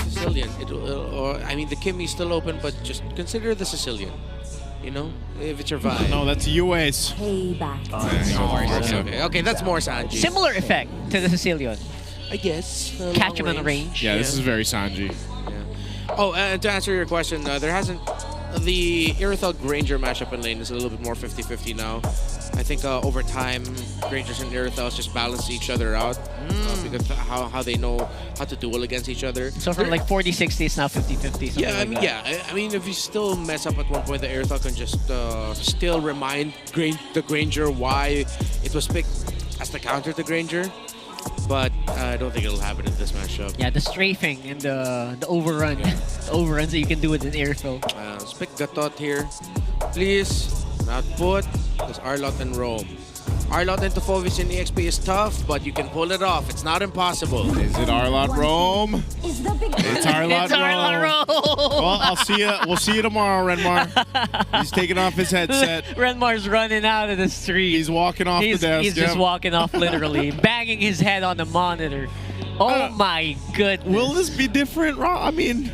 Sicilian. Or I mean, the Kimmy's still open, but just consider the Sicilian. You know, if it's your vibe. No, that's UA's. Okay, that's more Sanji. Similar effect to the Sicilian. I guess. Catch him on the range. Yeah, this is very Sanji. Yeah. Oh, and to answer your question, there hasn't... The Irithyll Granger matchup in lane is a little bit more 50-50 now. I think over time, Grangers and Irithyll just balance each other out because how they know how to duel against each other. So from like 40-60, it's now 50-50. Yeah, I mean, if you still mess up at one point, the Irithyll can just still remind the Granger why it was picked as the counter to Granger. But I don't think it'll happen in this matchup. Yeah, the strafing and the overrun. The overruns that you can do with an Irithyll. Let's pick Gatot here. Please, not put. There's Arlott and Rome. Arlott into Fovis in EXP is tough, but you can pull it off. It's not impossible. Is it Arlott Rome? It's Arlott Rome. Well, I'll see you. We'll see you tomorrow, Renmar. He's taking off his headset. Renmar's running out of the street. He's walking off the desk. He's just walking off, literally, banging his head on the monitor. Oh my goodness. Will this be different, Rob? I mean,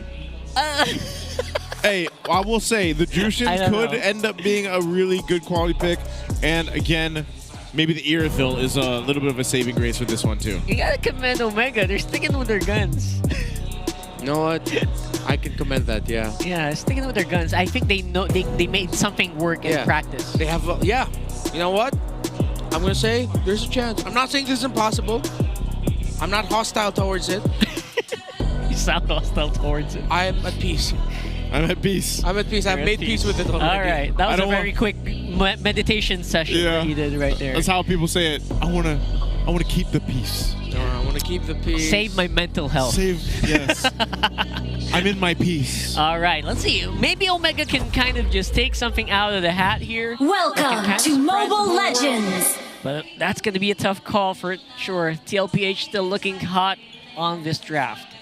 hey, I will say the Jushins could end up being a really good quality pick, and again, maybe the Irithyll is a little bit of a saving grace for this one too. You gotta commend Omega. They're sticking with their guns. You know what? I can commend that. Yeah. Yeah, sticking with their guns. I think they know they made something work in practice. They have. Yeah. You know what? I'm gonna say there's a chance. I'm not saying this is impossible. I'm not hostile towards it. You sound hostile towards it. I'm at peace. I'm at peace. I'm at peace. I've made peace with it already. All right, that was a very quick meditation session that you did right there. That's how people say it. I wanna keep the peace. I want to keep the peace. Save my mental health. Yes. I'm in my peace. All right, let's see. Maybe Omega can kind of just take something out of the hat here. Welcome to Mobile Legends. But that's going to be a tough call for sure. Tlph still looking hot on this draft.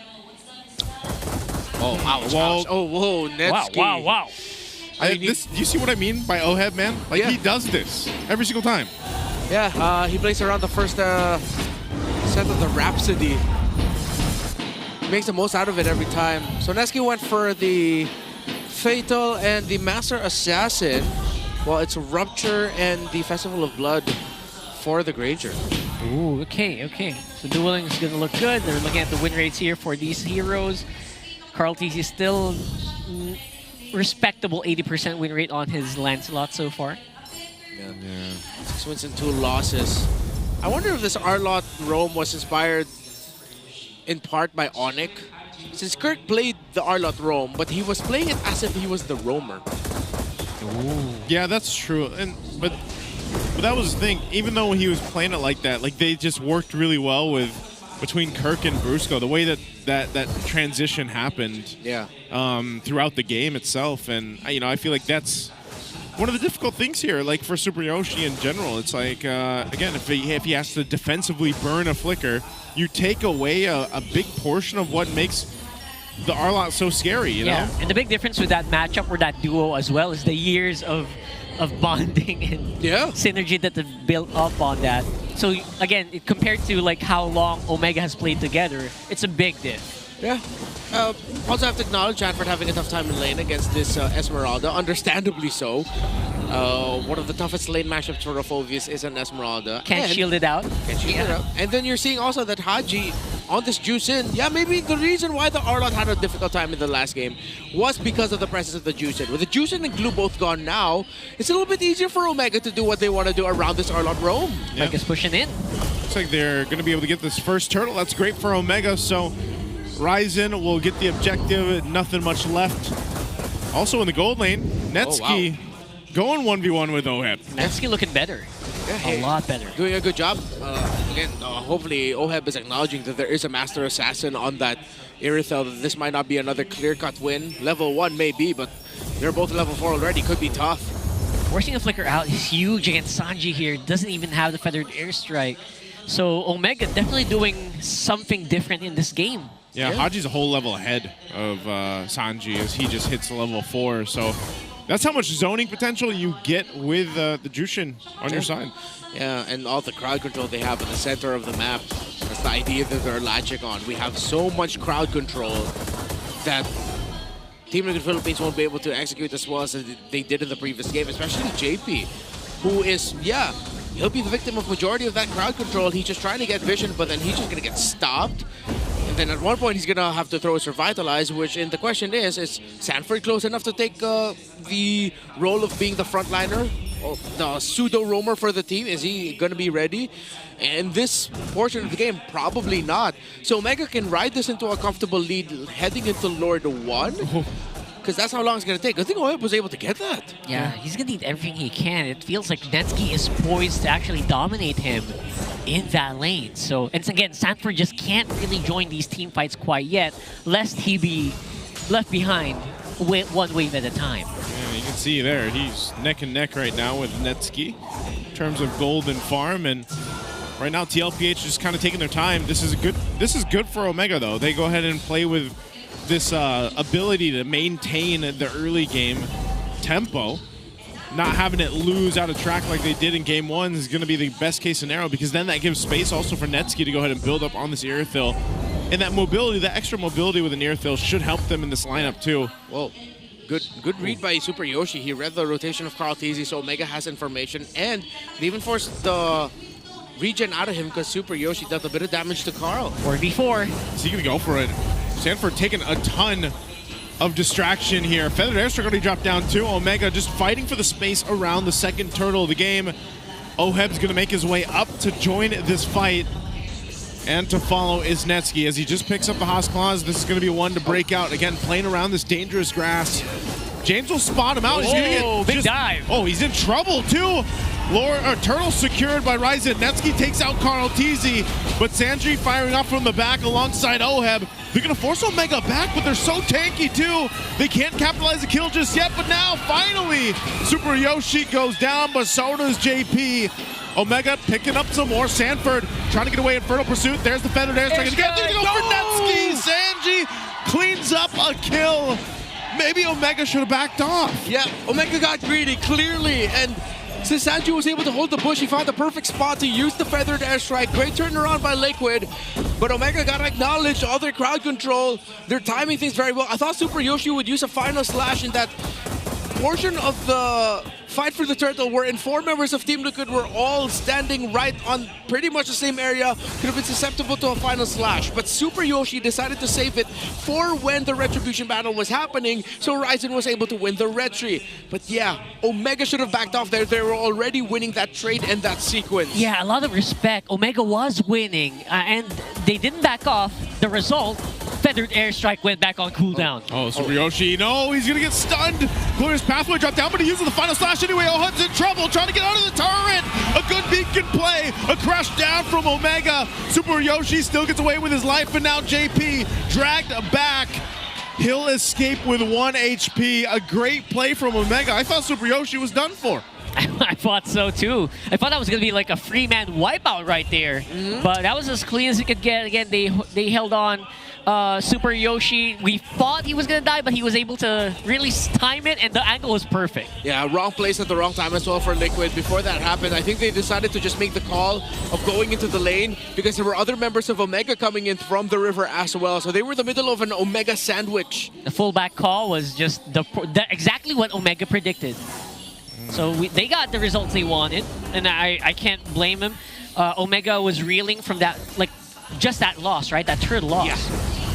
Oh, ouch, ouch. Oh, whoa, Netsky. Wow. You see what I mean by Oheb, man? Like, he does this every single time. Yeah, he plays around the first set of the Rhapsody. Makes the most out of it every time. So Netsky went for the Fatal and the Master Assassin. Well, it's Rupture and the Festival of Blood for the Granger. Ooh, okay. So dueling is going to look good. They're looking at the win rates here for these heroes. Carl TC is still respectable 80% win rate on his Lancelot so far. Yeah. 6 wins and 2 losses. I wonder if this Arlott Rome was inspired in part by Onyx. Since Kirk played the Arlott Rome, but he was playing it as if he was the roamer. Ooh. Yeah, that's true. But that was the thing. Even though he was playing it like that, like they just worked really well between Kirk and Brusco. The way that transition happened. Yeah. Throughout the game itself, and I feel like that's one of the difficult things here. Like for Super Yoshi in general, it's like again, if he has to defensively burn a flicker, you take away a big portion of what makes the Arlott so scary, you know? And the big difference with that matchup or that duo as well is the years of bonding and synergy that they've built up on that. So again, compared to like how long Omega has played together, it's a big diff. Yeah. Also have to acknowledge Janford having a tough time in lane against this Esmeralda, understandably so. One of the toughest lane matchups for Raffovius is an Esmeralda. Can't shield it out. And then you're seeing also that Haji on this Juicin, maybe the reason why the Arlott had a difficult time in the last game was because of the presence of the Juicin. With the Juicin and Glue both gone now, it's a little bit easier for Omega to do what they want to do around this Arlott Rome. Omega's pushing in. Looks like they're going to be able to get this first turtle. That's great for Omega, so Ryzen will get the objective, nothing much left. Also in the gold lane, Netsky going 1v1 with Oheb. Netsky looking better. A lot better. Doing a good job. Again, hopefully Oheb is acknowledging that there is a Master Assassin on that Irithyll. That this might not be another clear-cut win. Level 1 may be, but they're both level 4 already. Could be tough. Forcing a flicker out is huge against Sanji here. Doesn't even have the Feathered Airstrike. So Omega definitely doing something different in this game. Yeah, Haji's a whole level ahead of Sanji as he just hits level 4. So That's how much zoning potential you get with the Jushin on your side. Yeah, and all the crowd control they have in the center of the map. That's the idea that they're latching on. We have so much crowd control that Team Liquid Philippines won't be able to execute as well as they did in the previous game, especially JP, who is, yeah, he'll be the victim of majority of that crowd control. He's just trying to get vision, but then he's just going to get stopped. And then at one point, he's going to have to throw his Revitalize, which, and the question is Sanford close enough to take the role of being the frontliner, or the pseudo-roamer for the team? Is he going to be ready? And this portion of the game, probably not. So Omega can ride this into a comfortable lead heading into Lord 1. Because that's how long it's going to take. I think Omega was able to get that. Yeah, he's going to need everything he can. It feels like Netsky is poised to actually dominate him in that lane. So, and again, Sanford just can't really join these team fights quite yet, lest he be left behind with one wave at a time. Yeah, you can see there, he's neck and neck right now with Netsky in terms of gold and farm. And right now, TLPH just kind of taking their time. This is good for Omega, though. They go ahead and play with this ability to maintain the early game tempo. Not having it lose out of track like they did in game 1 is going to be the best case scenario, because then that gives space also for Netsky to go ahead and build up on this Irithyll. And that mobility, that extra mobility with an Irithyll should help them in this lineup too. Whoa. Good read by Super Yoshi. He read the rotation of Carl Tizzy, so Omega has information. And they even forced the regen out of him because Super Yoshi dealt a bit of damage to Carl. 4v4. Is he going to go for it? Sanford taking a ton of distraction here. Feathered Airstrike already dropped down too. Omega just fighting for the space around the second turtle of the game. Oheb's going to make his way up to join this fight. And to follow is Netsky as he just picks up the Haas Claws. This is going to be one to break out. Again, playing around this dangerous grass. James will spot him out. He's gonna get big dive. Oh, he's in trouble too. Turtle secured by Ryzen. Netsky takes out Carl Tizzy, but Sanji firing up from the back alongside Oheb. They're going to force Omega back, but they're so tanky too. They can't capitalize the kill just yet, but now finally Super Yoshi goes down, but so does JP. Omega picking up some more. Sanford trying to get away in Infernal Pursuit. There's the Feathered Airstrike. Again, they're going to go for Netsky. Sanji cleans up a kill. Maybe Omega should have backed off. Yeah, Omega got greedy, clearly, and since Sanji was able to hold the bush, he found the perfect spot to use the Feathered Airstrike. Great turnaround by Liquid, but Omega got acknowledged all their crowd control. They're timing things very well. I thought Super Yoshi would use a final slash in that portion of the fight for the turtle wherein 4 members of Team Liquid were all standing right on pretty much the same area. Could have been susceptible to a final slash, but Super Yoshi decided to save it for when the Retribution battle was happening, so Ryzen was able to win the Retri. But yeah, Omega should have backed off there. They were already winning that trade and that sequence. Yeah, a lot of respect. Omega was winning, and they didn't back off. The result, Feathered Airstrike went back on cooldown. Oh, Super Yoshi, no, he's gonna get stunned. Glorious Pathway dropped down, but he uses the final slash anyway. Oheb's in trouble, trying to get out of the turret. A good beacon play, a crash down from Omega. Super Yoshi still gets away with his life, and now JP dragged back. He'll escape with 1 HP. A great play from Omega. I thought Super Yoshi was done for. I thought so too. I thought that was going to be like a free man wipeout right there. But that was as clean as you could get. Again, they held on. Super Yoshi, we thought he was going to die, but he was able to really time it, and the angle was perfect. Yeah, wrong place at the wrong time as well for Liquid. Before that happened, I think they decided to just make the call of going into the lane because there were other members of Omega coming in from the river as well. So they were in the middle of an Omega sandwich. The fullback call was just exactly what Omega predicted. So they got the results they wanted, and I can't blame him. Omega was reeling from that, like, just that loss, right? That third loss. Yeah.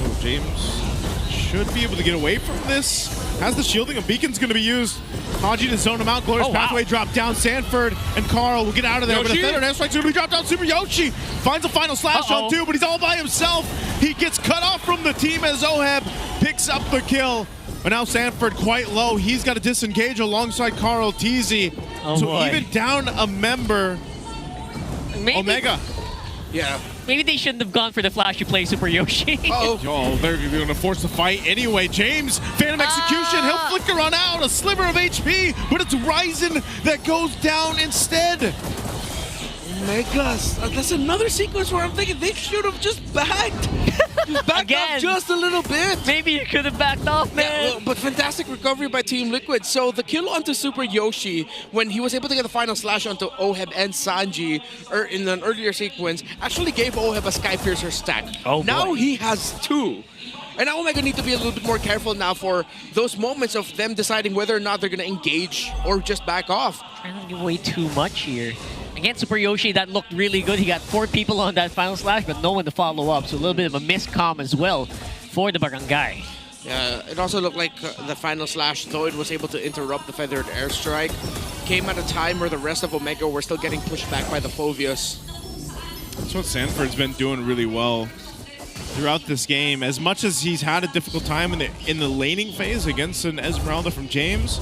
Oh, James should be able to get away from this. Has the shielding, a beacon's going to be used. Haji to zone him out. Glorious Pathway dropped down. Sanford and Carl will get out of there. Yoshi? But a Feathered Airstrike's going to be dropped down. Super Yoshi finds a final slash on 2, but he's all by himself. He gets cut off from the team as Oheb picks up the kill. But now Sanford quite low. He's got to disengage alongside Carl Tizzy. Even down a member, Omega. Yeah. Maybe they shouldn't have gone for the flashy play, Super Yoshi. Oh, they're going to force the fight anyway. James, Phantom Execution, he'll flicker on out, a sliver of HP, but it's Ryzen that goes down instead. Omega's. That's another sequence where I'm thinking they should have just backed. Just backed up just a little bit. Maybe you could have backed off, man. Yeah, well, but fantastic recovery by Team Liquid. So the kill onto Super Yoshi, when he was able to get the final slash onto Oheb and Sanji in an earlier sequence, actually gave Oheb a Sky Piercer stack. Oh, now boy. he has 2. And now Omega need to be a little bit more careful now for those moments of them deciding whether or not they're going to engage or just back off. Trying to give away too much here. Again, Super Yoshi, that looked really good. He got 4 people on that final slash, but no one to follow up. So a little bit of a miscomm as well for the Barangay. Yeah, it also looked like the final slash, though it was able to interrupt the feathered airstrike, came at a time where the rest of Omega were still getting pushed back by the Phoveus. That's what Sanford's been doing really well throughout this game. As much as he's had a difficult time in the laning phase against an Esmeralda from James,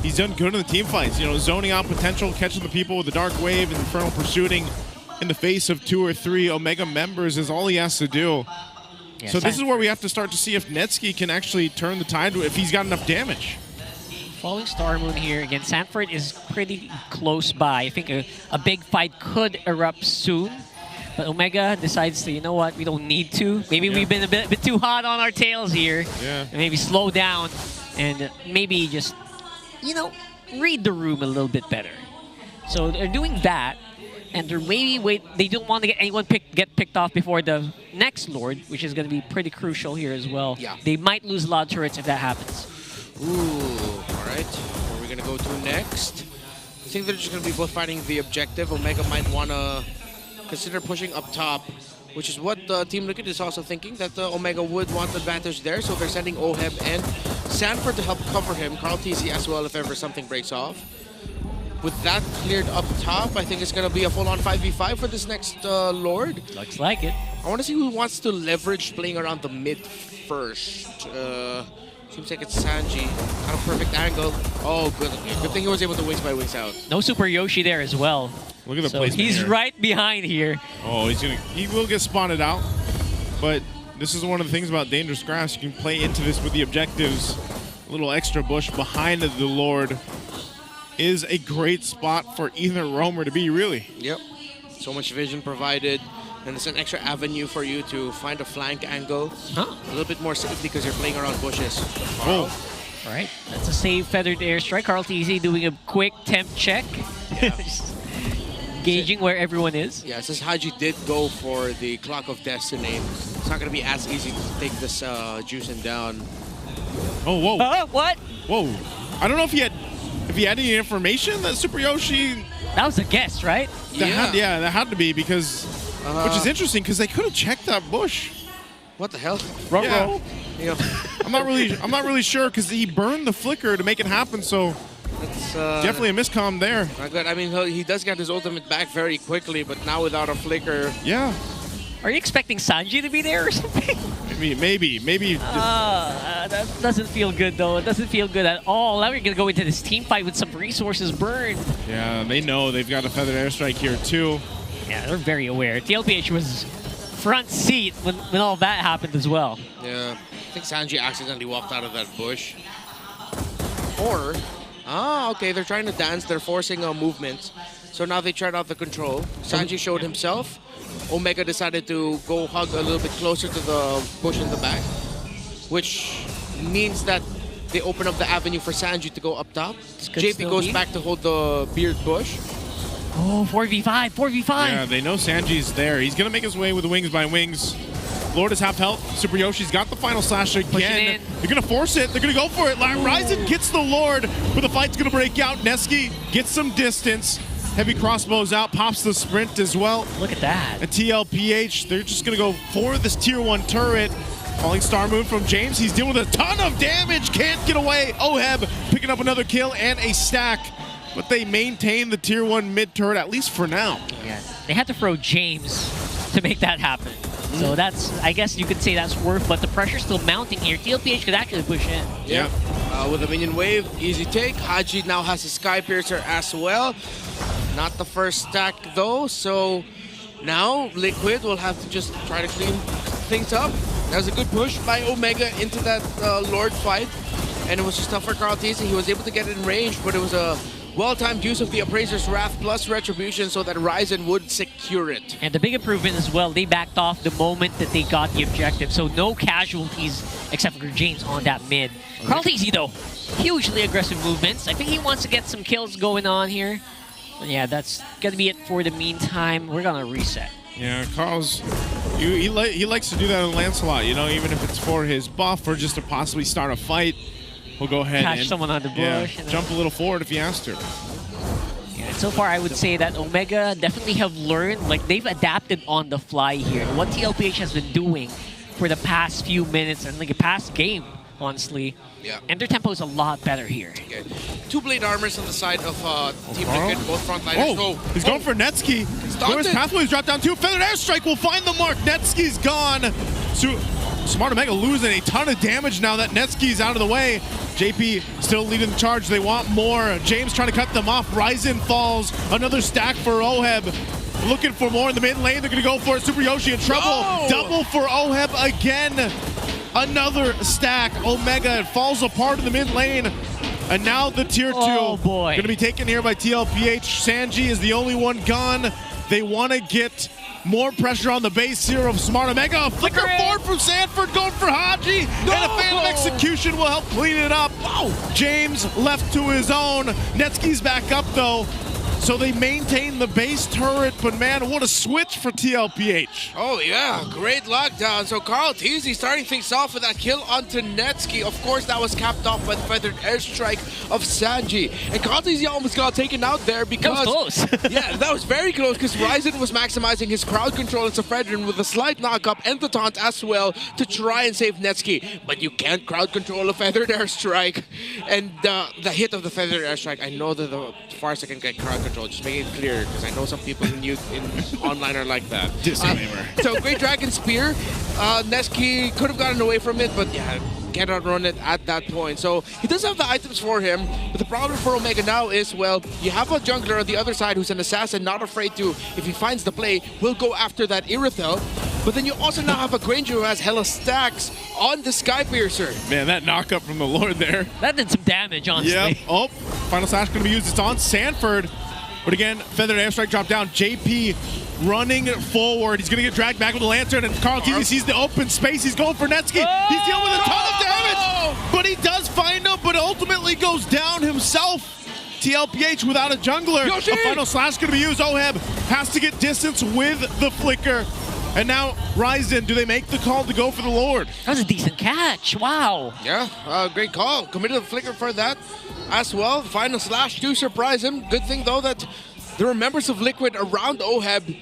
he's done good in the team fights. You know, zoning out potential, catching the people with the Dark Wave, and Infernal Pursuing in the face of 2 or 3 Omega members is all he has to do. Yeah, so this is where we have to start to see if Netsky can actually turn the tide, if he's got enough damage. Falling Star Moon here. Again, Sanford is pretty close by. I think a big fight could erupt soon. But Omega decides to, you know what, we don't need to. Maybe we've been a bit too hot on our tails here. Yeah. And maybe slow down and maybe just, you know, read the room a little bit better. So they're doing that. And they're they don't want to get anyone get picked off before the next Lord, which is going to be pretty crucial here as well. Yeah. They might lose a lot of turrets if that happens. Ooh, all right. Where are we going to go to next? I think they're just going to be both fighting the objective. Omega might want to consider pushing up top, which is what Team Liquid is also thinking, that Omega would want advantage there. So they're sending Oheb and Sanford to help cover him. Tlph as well if ever something breaks off. With that cleared up top, I think it's going to be a full-on 5v5 for this next Lord. Looks like it. I want to see who wants to leverage playing around the mid first. Seems like it's Sanji. At a perfect angle. Oh, good. Good thing he was able to wings by wings out. No Super Yoshi there as well. Look at the so placement he's here. right behind here. Oh, he will get spotted out. But this is one of the things about Dangerous Grass. You can play into this with the objectives. A little extra bush behind the Lord is a great spot for either roamer to be, really. Yep. So much vision provided. And it's an extra avenue for you to find a flank angle. A little bit more safe because you're playing around bushes. Oh. All right. That's a safe feathered airstrike. Tlph doing a quick temp check. Yeah. Gauging where everyone is. Yeah, since Haji did go for the Clock of Destiny, it's not going to be as easy to take this juicing down. Oh, whoa. What? Whoa. I don't know if he had any information that Super Yoshi... That was a guess, right? That had to be because... which is interesting because they could have checked that bush. What the hell? Yeah. Yeah. I'm not really sure because he burned the flicker to make it happen, so... It's definitely a miscomm there. Not good. I mean, he does get his ultimate back very quickly, but now without a flicker. Yeah. Are you expecting Sanji to be there or something? Maybe. That doesn't feel good, though. It doesn't feel good at all. Now we're going to go into this team fight with some resources burned. Yeah, they know they've got a feathered airstrike here, too. Yeah, they're very aware. Tlph was front seat when all that happened as well. Yeah. I think Sanji accidentally walked out of that bush. Or... okay, they're trying to dance. They're forcing movements. So now they tried out the control. Sanji showed himself. Omega decided to go hug a little bit closer to the bush in the back, which means that they open up the avenue for Sanji to go up top. JP goes back to hold the beard bush. Oh, 4v5. Yeah, they know Sanji's there. He's going to make his way with the wings by wings. Lord is half health. Super Yoshi's got the final slash again. They're going to force it. They're going to go for it. Ryzen gets the Lord, but the fight's going to break out. Nesky gets some distance. Heavy crossbows out, pops the sprint as well. Look at that. And Tlph, they're just going to go for this tier 1 turret. Falling Star Moon from James. He's dealing with a ton of damage. Can't get away. Oheb picking up another kill and a stack. But they maintain the tier 1 mid turret, at least for now. Yeah, they had to throw James to make that happen. So that's, I guess you could say that's worth, but the pressure's still mounting here. Tlph could actually push in. Yeah. With a minion wave, easy take. Haji now has a Sky Piercer as well. Not the first stack though, so now Liquid will have to just try to clean things up. That was a good push by Omega into that Lord fight, and it was just tough for Tlph. He was able to get in range, but it was a Well-timed use of the Appraiser's Wrath plus Retribution so that Ryzen would secure it. And the big improvement as well, they backed off the moment that they got the objective. So no casualties except for James on that mid. Tlph though, hugely aggressive movements. I think he wants to get some kills going on here. But yeah, that's gonna be it for the meantime. We're gonna reset. Yeah, Carl's, he likes to do that on Lancelot, you know, even if it's for his buff or just to possibly start a fight. We'll go ahead Catch and someone on the bush. jump a little forward if he has to. Yeah, and so far I would say that Omega definitely have learned, like they've adapted on the fly here. What Tlph has been doing for the past few minutes and like the past game, honestly. Yeah. And their tempo is a lot better here. Okay. Two blade armors on the side of Team Liquid, both frontliners. Oh, he's going for Netsky. Glorious Pathways dropped down too. Feathered Airstrike will find the mark. Netsky's gone. So Smart Omega losing a ton of damage now that Netsky's out of the way. JP still leading the charge. They want more. James trying to cut them off. Ryzen falls. Another stack for Oheb. Looking for more in the mid lane. They're going to go for it. Super Yoshi in trouble. Oh! Double for Oheb again. Another stack. Omega falls apart in the mid lane. And now the tier 2 boy. going to be taken here by Tlph. Sanji is the only one gone. They want to get more pressure on the base here of Smart Omega. Flicker forward from Sanford going for Haji. And a Phantom Execution will help clean it up. James left to his own. Netsky's back up though. So they maintain the base turret, but man, what a switch for Tlph. Oh yeah, great lockdown. So Tlph starting things off with that kill onto Netsky. Of course, that was capped off by the feathered airstrike of Sanji. And Tlph almost got taken out there because... That was close. Yeah, that was very close because Ryzen was maximizing his crowd control and Saweria with a slight knock-up and the taunt as well to try and save Netsky. But you can't crowd control a feathered airstrike. And the hit of the feathered airstrike, I know that the Farsa can get crowd control. Just make it clear, because I know some people in online are like that. Disclaimer. So great Dragon Spear. Netsky could have gotten away from it, but yeah, can't outrun it at that point. So he does have the items for him, but the problem for Omega now is, well, you have a jungler on the other side who's an assassin, not afraid to, if he finds the play, will go after that Irithel. But then you also now have a Granger who has hella stacks on the Skypiercer. Man, that knockup from the Lord there. That did some damage, honestly. Yep. Oh, Final Slash going to be used. It's on Sanford. But again, Feathered Airstrike dropped down. JP running forward. He's going to get dragged back with the Lantern, and Tlph sees the open space. He's going for Netsky. He's dealing with a ton of damage, but he does find him, but ultimately goes down himself. Tlph without a jungler. Yoshi! A Final Slash going to be used. Oheb has to get distance with the Flicker. And now, Ryzen, do they make the call to go for the Lord? That was a decent catch. Wow. Yeah, great call. Committed the Flicker for that as well. Final Slash to surprise him. Good thing, though, that there were members of Liquid around Oheb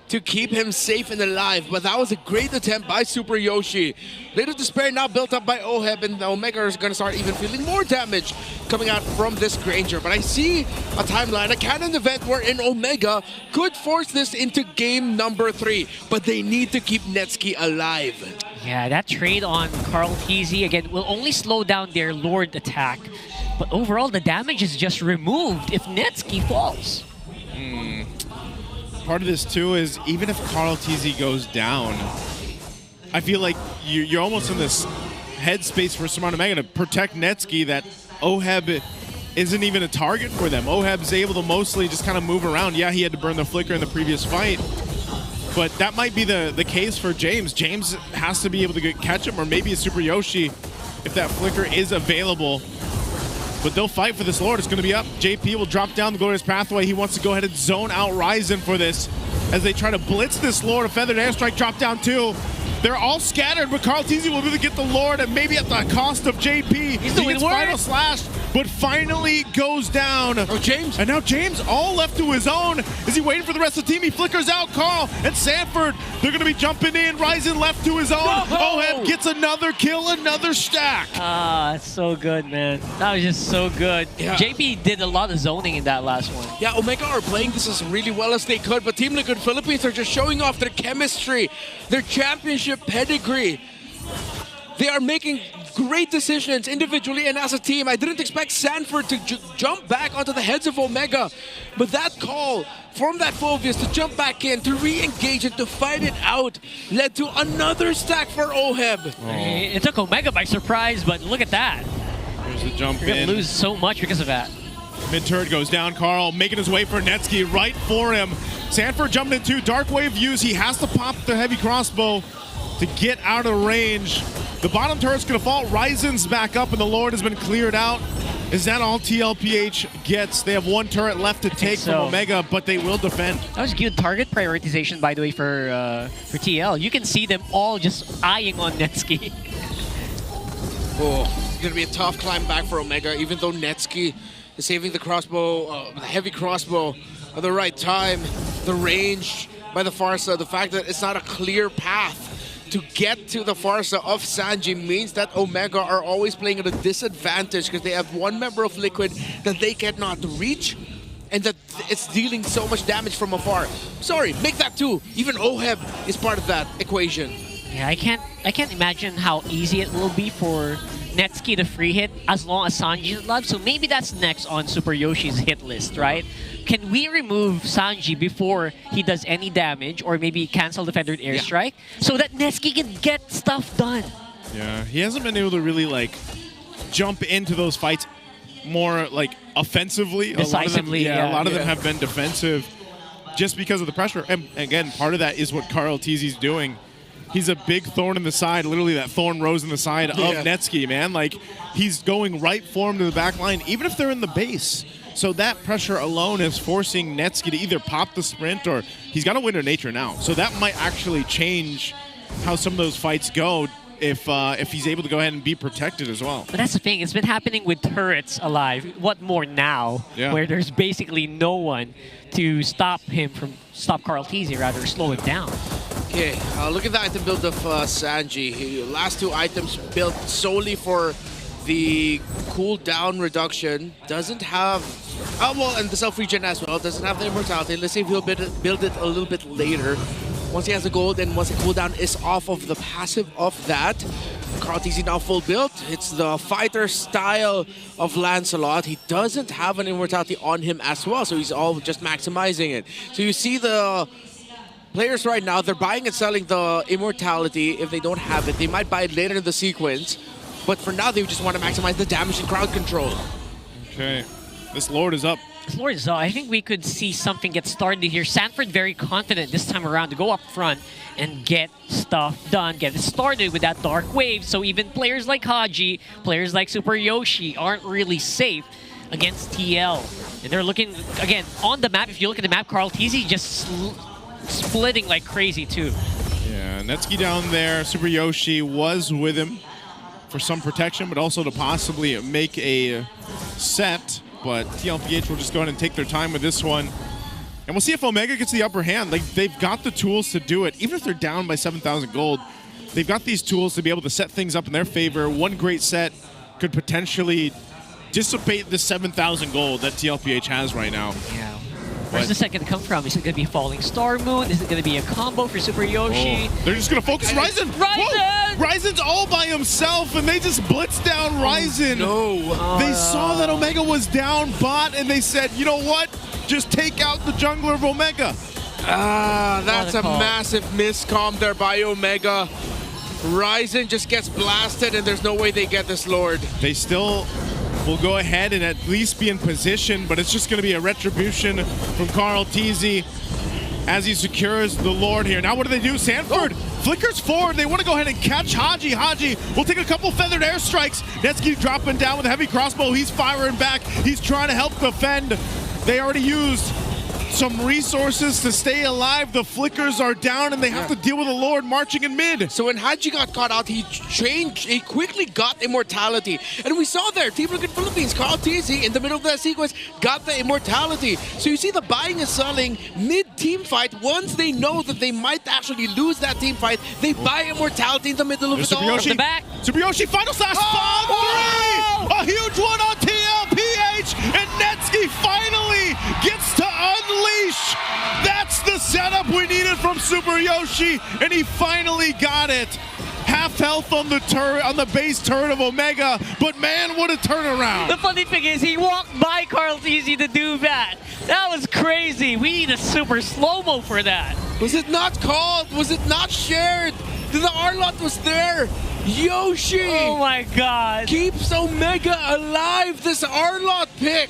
to keep him safe and alive. But that was a great attempt by Super Yoshi. Blade of Despair now built up by Oheb, and Omega is going to start even feeling more damage coming out from this Granger. But I see a timeline, a canon event wherein Omega could force this into game number 3. But they need to keep Netsky alive. Yeah, that trade on Tlph, again, will only slow down their Lord attack. But overall, the damage is just removed if Netsky falls. Part of this too is even if Tlph goes down, I feel like you're almost in this headspace for Smart Omega to protect Netsky that Oheb isn't even a target for them. Oheb's able to mostly just kind of move around. Yeah, he had to burn the Flicker in the previous fight, but that might be the case for James. James has to be able to catch him, or maybe a Super Yoshi if that Flicker is available. But they'll fight for this Lord. It's going to be up. JP will drop down the Glorious Pathway. He wants to go ahead and zone out Ryzen for this as they try to blitz this Lord. A Feathered Airstrike drop down too. They're all scattered, but Tlph will be able to get the Lord, and maybe at the cost of JP. He's doing work. Final Slash, but finally goes down. Oh, James. And now James all left to his own. Is he waiting for the rest of the team? He flickers out. Carl and Sanford, they're going to be jumping in. Ryzen left to his own. Oheb gets another kill, another stack. Ah, it's so good, man. That was just so good. Yeah. JP did a lot of zoning in that last one. Yeah, Omega are playing this as really well as they could, but Team Liquid Philippines are just showing off their chemistry, their championship pedigree. They are making great decisions individually and as a team. I didn't expect Sanford to jump back onto the heads of Omega, but that call from that Phobius to jump back in, to re-engage and to fight it out led to another stack for Oheb. It took Omega by surprise, but look at that. There's a jump You're going in. to lose so much because of that. Mid turret goes down. Carl making his way for Netsky right for him. Sanford jumping into Dark Wave use. He has to pop the heavy crossbow to get out of range. The bottom turret's going to fall. Ryzen's back up, and the Lord has been cleared out. Is that all Tlph gets? They have one turret left to take from Omega, but they will defend. That was good target prioritization, by the way, for TL. You can see them all just eyeing on Netsky. Oh, it's going to be a tough climb back for Omega, even though Netsky is saving the crossbow, the heavy crossbow at the right time. The range by the Farsa, the fact that it's not a clear path to get to the Farsa of Sanji means that Omega are always playing at a disadvantage because they have one member of Liquid that they cannot reach, and that it's dealing so much damage from afar. Sorry, make that two. Even Oheb is part of that equation. Yeah, I can't imagine how easy it will be for Netsky to free hit as long as Sanji is alive. So maybe that's next on Super Yoshi's hit list, right? Can we remove Sanji before he does any damage, or maybe cancel the feathered airstrike, so that Netsky can get stuff done? Yeah, he hasn't been able to really like jump into those fights more like offensively. Decisively, a lot of them have been defensive just because of the pressure. And again, part of that is what Carl Tlp's doing. He's a big thorn in the side, literally that thorn rose in the side of Netsky, man. Like, he's going right for him to the back line, even if they're in the base. So that pressure alone is forcing Netsky to either pop the sprint, or he's got to win to nature now. So that might actually change how some of those fights go if he's able to go ahead and be protected as well. But that's the thing. It's been happening with turrets alive. What more now, where there's basically no one to stop Carl Tlph, rather, slow him down. Okay, look at the item build of Sanji. Last two items built solely for the cooldown reduction. Doesn't have, well, and the self-regen as well. Doesn't have the immortality. Let's see if he'll build it a little bit later. Once he has the gold and once the cooldown is off of the passive of that, Carl Tlph now full built. It's the fighter style of Lancelot. He doesn't have an immortality on him as well, so he's all just maximizing it. So you see the players right now, they're buying and selling the immortality. If they don't have it, they might buy it later in the sequence. But for now, they just want to maximize the damage and crowd control. Okay, this Lord is up. This Lord is up. I think we could see something get started here. Sanford very confident this time around to go up front and get stuff done, get it started with that Dark Wave. So even players like Haji, players like Super Yoshi aren't really safe against TL. And they're looking, again, on the map. If you look at the map, Carl Tlph just splitting like crazy too. Yeah, Netsky down there. Super Yoshi was with him for some protection, but also to possibly make a set. But Tlph will just go ahead and take their time with this one. And we'll see if Omega gets the upper hand. Like, they've got the tools to do it. Even if they're down by 7,000 gold, they've got these tools to be able to set things up in their favor. One great set could potentially dissipate the 7,000 gold that Tlph has right now. Yeah. Where's the set going to come from? Is it going to be Falling Star Moon? Is it going to be a combo for Super Yoshi? Oh, they're just going to focus Ryzen! Ryzen! Ryzen's all by himself, and they just blitz down Ryzen. No. They saw that Omega was down bot, and they said, you know what? Just take out the jungler of Omega. That's a massive miscomm there by Omega. Ryzen just gets blasted, and there's no way they get this Lord. They still will go ahead and at least be in position, but it's just going to be a retribution from Carl Tlph as he secures the Lord here. Now what do they do? Sanford flickers forward. They want to go ahead and catch Haji. Haji will take a couple feathered airstrikes. Netsky dropping down with a heavy crossbow. He's firing back. He's trying to help defend. They already used some resources to stay alive. The flickers are down, and they have to deal with the Lord marching in mid. So when Haji got caught out, he quickly got immortality. And we saw there, Team Liquid Philippines, Carl Tlph, in the middle of that sequence, got the immortality. So you see the buying and selling mid-team fight. Once they know that they might actually lose that team fight, they buy immortality in the middle of it all. From the back. Super Yoshi, final slash, bomb 3! A huge one on Tlph, and Netsky finally gets to unleash. That's the setup we needed from Super Yoshi, and he finally got it. Half health on the turret, on the base turret of Omega, but man, what a turnaround. The funny thing is, he walked by Carl Tlph to do that. That was crazy. We need a super slow-mo for that. Was it not called? Was it not shared? The Arlot was there. Yoshi! Oh my god. Keeps Omega alive, this Arlot pick.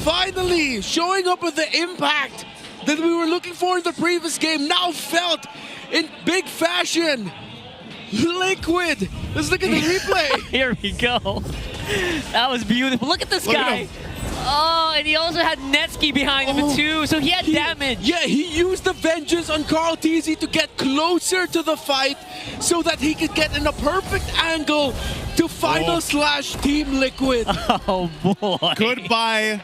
finally showing up with the impact that we were looking for in the previous game, now felt in big fashion. Liquid. Let's look at the replay. Here we go. That was beautiful. Look at this guy. Oh, and he also had Netsky behind him too, so he had damage. Yeah, he used the vengeance on Carl TZ to get closer to the fight so that he could get in a perfect angle to final slash Team Liquid. Oh boy. Goodbye.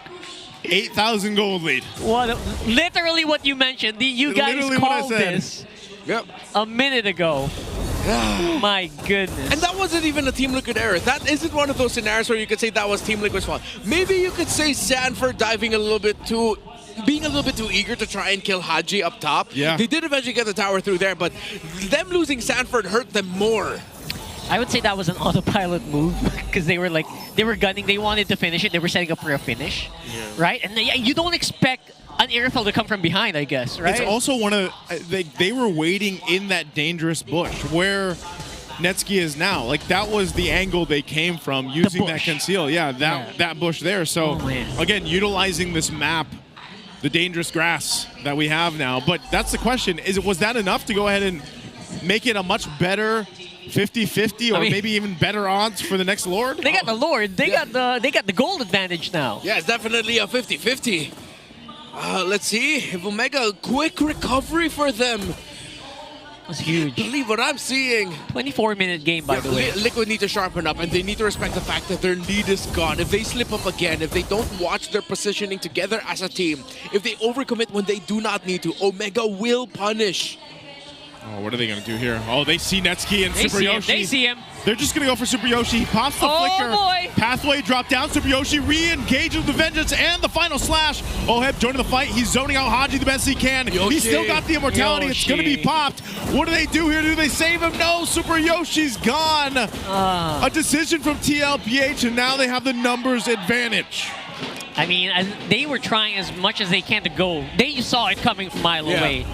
8,000 gold lead. Literally what you mentioned. You guys called this a minute ago. My goodness. And that wasn't even a Team Liquid error. That isn't one of those scenarios where you could say that was Team Liquid's fault. Maybe you could say Sanford diving a little bit too, being a little bit too eager to try and kill Haji up top. Yeah. They did eventually get the tower through there, but them losing Sanford hurt them more. I would say that was an autopilot move because they were gunning, they wanted to finish it, they were setting up for a finish, right? And you don't expect an airfill to come from behind, I guess, right? It's also one of, they were waiting in that dangerous bush where Netsky is now. Like, that was the angle they came from using that conceal. Yeah, that bush there. So, again, utilizing this map, the dangerous grass that we have now. But that's the question. Was that enough to go ahead and make it a much better 50-50 or maybe even better odds for the next Lord? They got the Lord. They got the gold advantage now. Yeah, it's definitely a 50-50. Let's see if Omega, a quick recovery for them. That's huge. Believe what I'm seeing. 24-minute game, by the way. Liquid need to sharpen up, and they need to respect the fact that their lead is gone. If they slip up again, if they don't watch their positioning together as a team, if they overcommit when they do not need to, Omega will punish. Oh, what are they going to do here? Oh, they see Netsky and Super Yoshi. They see him. They're just going to go for Super Yoshi. He pops the flicker. Boy. Pathway drop down. Super Yoshi re-engages with the vengeance and the final slash. Oheb joining the fight. He's zoning out Haji the best he can. He's still got the immortality. It's going to be popped. What do they do here? Do they save him? No. Super Yoshi's gone. A decision from Tlph, and now they have the numbers advantage. I mean, they were trying as much as they can to go. They saw it coming from a mile away.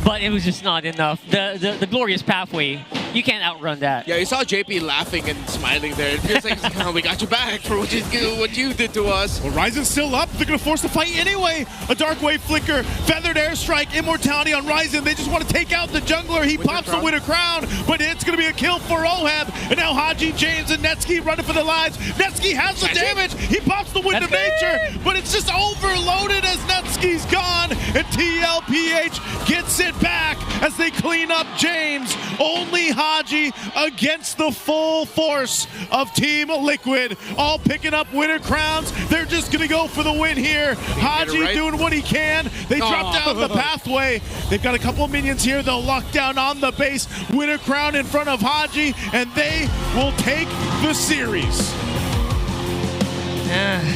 But it was just not enough. The glorious pathway, you can't outrun that. Yeah, you saw JP laughing and smiling there. It feels like, oh, we got you back for what you did to us. Well, Ryzen's still up. They're going to force the fight anyway. A Dark Wave flicker, feathered airstrike, immortality on Ryzen. They just want to take out the jungler. He pops the Winter Crown, but it's going to be a kill for Oheb. And now Haji, James, and Netsky running for their lives. Netsky has the damage. He pops the Wind of Nature, but it's just overloaded as Netsky's gone. And Tlph gets it back as they clean up James. Only Haji against the full force of Team Liquid, all picking up Winter Crowns. They're just gonna go for the win here. Haji doing what he can. They drop down the pathway. They've got a couple of minions here. They'll lock down on the base. Winter Crown in front of Haji, and they will take the series.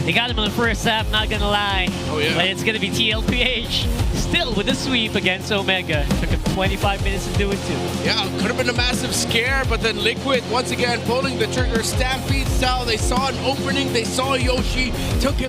They got him in the first half, not gonna lie. Oh yeah. But it's gonna be Tlph still with the sweep against Omega. Took him 25 minutes to do it too. Yeah, could have been a massive scare, but then Liquid once again pulling the trigger, Stampede style. They saw an opening, they saw Yoshi, took him.